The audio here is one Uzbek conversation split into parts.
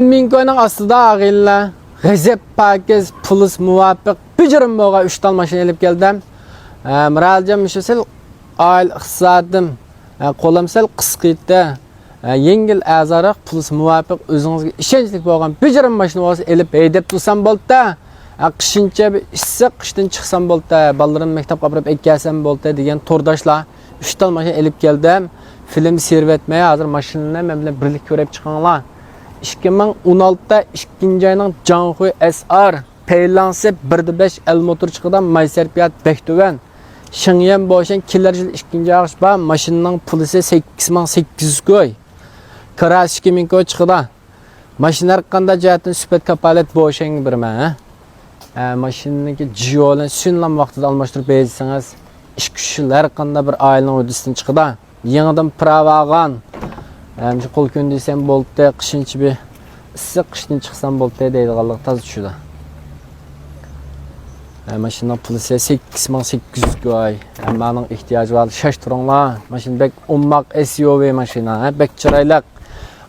Minko'nun aslida ağıyla g'azab pakiz plus muvafiq bijirim bo'lgan 3 tal mashina olib keldim. Miraljon mishasel oil iqtisodim qo'lamsal qisqitda yengil azariq plus muvafiq o'zingizga ishonchli bo'lgan bijirim mashina olsa olib haydab tursam bo'ldi. Qishincha bir issiq qishdan chiqsam bo'ldi, balalarim maktabga borib etkazsam bo'ldi degan to'rdoshlar 3 tal mashina olib keldim. Film servetmeye hozir mashinani men bilan birlik ko'rib chiqinglar. 2016'da 2. ayının Canxuy SR peylansi 1.5 el motor çıkıdan mayserpiyat bektöven. Şınyen boşan kiler yıl 2. ağış ba maşının pulisi 8800 koy. Kıras 2000 koy çıkıda. Maşinler kanda cihetin süpet kapalet boşan bir me. Maşinin ki jiyolan sünlan vaxtıda almıştır beyzsiniz. İş kişiler kanda bir ailenin ödüsün çıkıda. Yeniden pravağan. Qo'l kun desam bo'ldi, qishinchi bir issiq qishdan chiqsam bo'ldi deydiganlar toza tushdi. Mashina pulisi 8800 koy. Mening ehtiyojim bor. Shash turinglar. Mashina bek ummaq SUV mashina, bek chiroyli.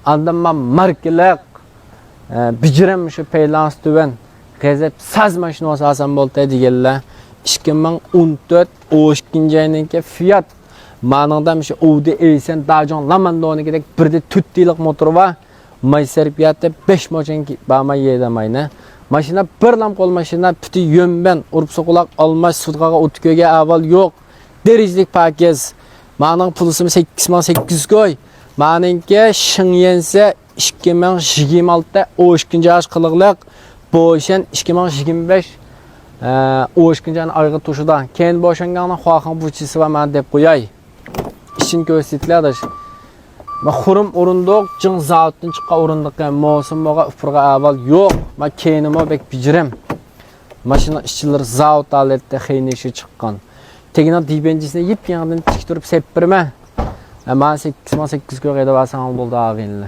Andan men markalik bijirim shu peylans tuvan g'azab saz mashina olsam bo'ldi deganlar. 2014 o'shinchi Fiat Manada şu Audi A8 Dajon Lamandonigidek 1.4 yillik motor var. Mayserpiyatda 5 moçen bama yedamayna. Mashina bir lam qo'l mashina puti yönben urib soqulaq almash sudqaga o'tkoga avval yo'q. Derizlik pakiz. Mening pulim 8800 koy. Meningki Shingyense 2026da 12 yosh qiliqliq. Bo'shan 2025 12 ayga to'shida. Keyin bo'shanganning xohim buchisi va men deb qo'yay. İşin gösterdiler. Ma xurum orundoq cın zaatdan çıqqan orundoqqa mavsumga ufurga avval yo'q. Ma keyinima bek bijirim. Mashina ishchilar zaat aletda xeynishi chiqqan. Tegina dibencisini yip yandan tik turib sepirma. Men 8800 ga qeda basang bo'ldi ag'inli.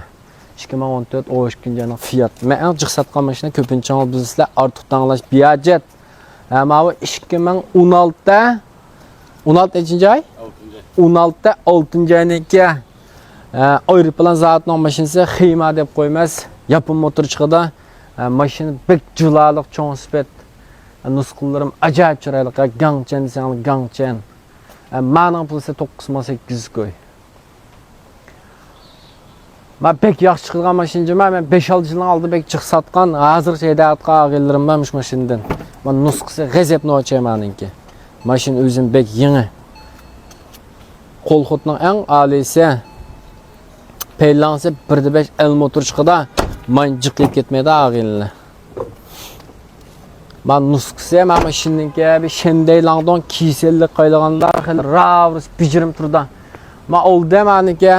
2014 o'shkinjani Fiat. Men eng jiq satgan mashina ko'pincha bizlar ortiq tanlash biyajet. Ma bu 2016da 16-ay 16'da 6. ayınki Avrupa'nın zaten maşinesi xiyma deb qo'ymas. Yapın motor çıkıda. Maşini bek julalık çoğun spet. Nusqullarım acayip chiroyli. Gangchen desang gangchen. Mening pulisi 9800 koy. Men bek yaxshi chiqilgan mashinjima. Men 5-6 yildan oldi bek chiq satgan. Hozir şeydatqa ag'illerim ben mush mashindan. Men nusqisi g'azab nocha meningki. Mashin o'zim bek yangi. Kolxotning eng alisi peylansi 1.5 el motor chiqida men jiqib ketmaydi ag'inli. Men nusxasi mana shuningki bir shendaylandon kisellik qaylaganlar xil ravs bijirim turda. Men oldi meniki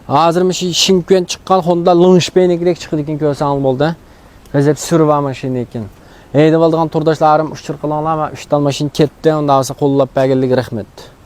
hozir mish Shinkent chiqqan Honda Launchpad-dek chiqdi ekan ko'rsam bo'ldi. G'azab surva mashina ekan. Endi bo'lgan turdoshlarim uchir qilinglar, men 3 tal mashina ketdi, undan so'ng qo'llab berganlik rahmat.